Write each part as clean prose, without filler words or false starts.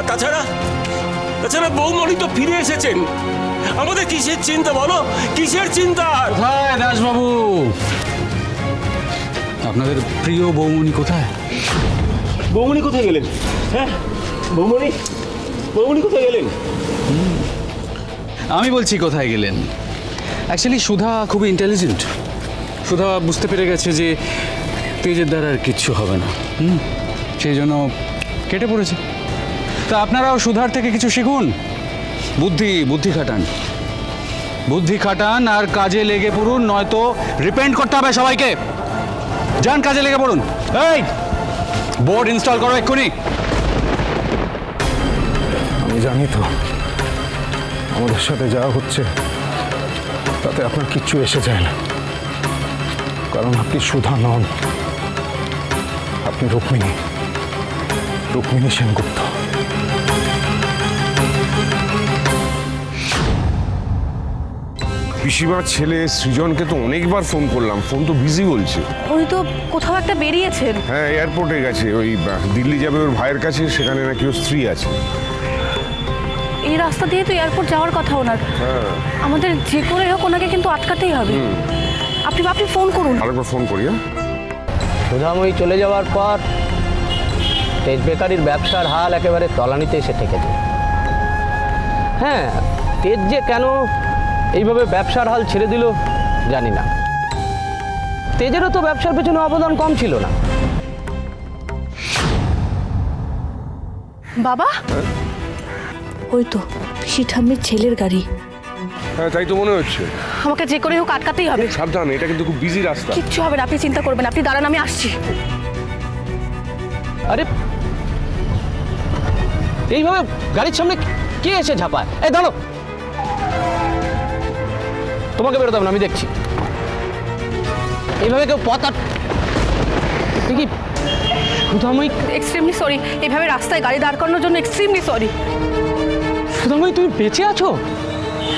তাছাড়া তাছাড়া বৌমণি তো ফিরে এসেছেন, আমাদের কিসের চিন্তা বলো, কিসের চিন্তা? কোথায় দাসবাবু? আপনাদের প্রিয় বৌমণি কোথায়? বৌমণি কোথায় গেলেন? হ্যাঁ, বৌমণি বৌমণি কোথায় গেলেন? আমি বলছি কোথায় গেলেন। অ্যাকচুয়ালি সুধা খুবই ইন্টেলিজেন্ট। সুধা বুঝতে পেরে গেছে যে তেজের দ্বারা আর কিচ্ছু হবে না, সেই জন্য কেটে পড়েছে। তা আপনারাও সুধার থেকে কিছু শিখুন, বুদ্ধি খাটান, বুদ্ধি খাটান আর কাজে লেগে পড়ুন, নয়তো রিপেন্ট করতে হবে সবাইকে। যান কাজে লেগে পড়ুন। এই বোর্ড ইনস্টল করো এক্ষুনি। আমি জানি তো আমাদের সাথে যা হচ্ছে তাতে আপনার কিচ্ছু এসে যায় না, কারণ আপনি সুধা নন, আপনি রুক্মিণী সেনগুপ্ত। পিসিমার ছেলে সৃজনকে তো অনেকবার ফোন করলাম, ফোন তো বিজি বলছে। উনি তো কোথাও একটা বেরিয়েছেন। হ্যাঁ, এয়ারপোর্টে গেছে, ওই দিল্লি যাবে ওর ভাইয়ের কাছে, সেখানে নাকি ওর স্ত্রী আছে। এই রাস্তা দিয়ে তো এয়ারপোর্ট যাওয়ার কথা ওনার। আমাদের যে করে হোক ওনাকে কিন্তু আটকাতেই হবে। আপনি ফোন করুন। আরেকবার ফোন করি। সুধাময়ী চলে যাওয়ার পর তেজ বেকারির ব্যবসার হাল একেবারে তলানিতে এসে ঠেকেছে। হ্যাঁ, তেজ যে কেন এইভাবে ব্যবসার হাল ছেড়ে দিল জানি না। তেজেরও তো ব্যবসার পেছনে অবদান কম ছিল না। বাবা, ওই তো পিসি ঠাম্মির ছেলের গাড়ি। হ্যাঁ, তাই তো মনে হচ্ছে। আমাকে যে করে হোক আটকাতেই হবে। সাবধান, এটা কিন্তু খুব বিজি রাস্তা। কিচ্ছু হবে না, আপনি চিন্তা করবেন। আপনি দাঁড়ান, আমি আসছি। আরে এইভাবে গাড়ির সামনে কে এসে ঝাঁপায়? এই দাঁড়ো, তোমাকে বেরোতে হবে না, আমি দেখছি। এইভাবে কেউ পথ কি? সুধাময়ী, এক্সট্রিমলি সরি, এইভাবে রাস্তায় গাড়ি দাঁড় করানোর জন্য এক্সট্রিমলি সরি। সুধাময়ী তুমি বেঁচে আছো?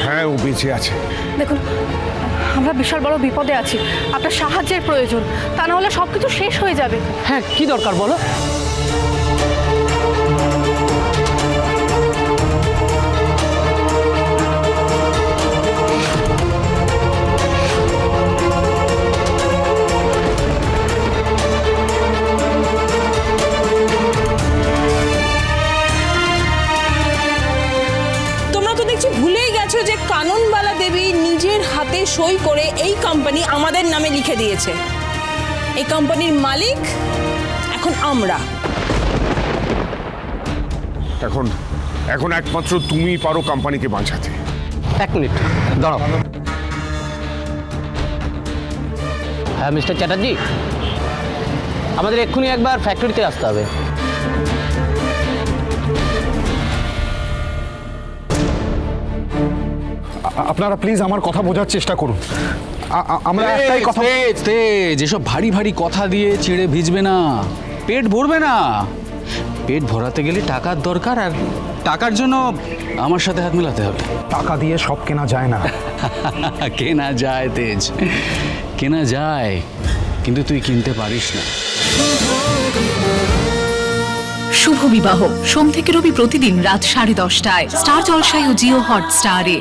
হ্যাঁ, ও বেঁচে আছে। দেখুন, আমরা বিশাল বড় বিপদে আছি, আপনার সাহায্যের প্রয়োজন, তা না হলে সব কিছু শেষ হয়ে যাবে। হ্যাঁ, কি দরকার বলো? ভুলেই গেছো যে কাননবালা দেবী নিজের হাতে সই করে এই কোম্পানি আমাদের নামে লিখে দিয়েছে। এই কোম্পানির মালিক এখন আমরা। এখন একমাত্র তুমি পারো কোম্পানিকে বাঁচাতে। এক মিনিট দাঁড়াও। হ্যাঁ মিস্টার চ্যাটার্জি, আমাদের এক্ষুনি একবার ফ্যাক্টরিতে আসতে হবে। আপনারা প্লিজ আমার কথা বোঝার চেষ্টা করুন। আমরা একটাই কথা। তেজ, এসব ভারী ভারী কথা দিয়ে চিড়ে ভিজবে না, পেট ভরবে না। পেট ভরাতে গেলে টাকার দরকার, আর টাকার জন্য আমার সাথে হাত মেলাতে হবে। টাকা দিয়ে সব কেনা যায় না। কেনা যায় তেজ, কেনা যায়, কিন্তু তুই কিনতে পারিস না। শুভ বিবাহ সোম থেকে রবি প্রতিদিন রাত 10:30টায় স্টার জলসায় ও জিও হটস্টারে।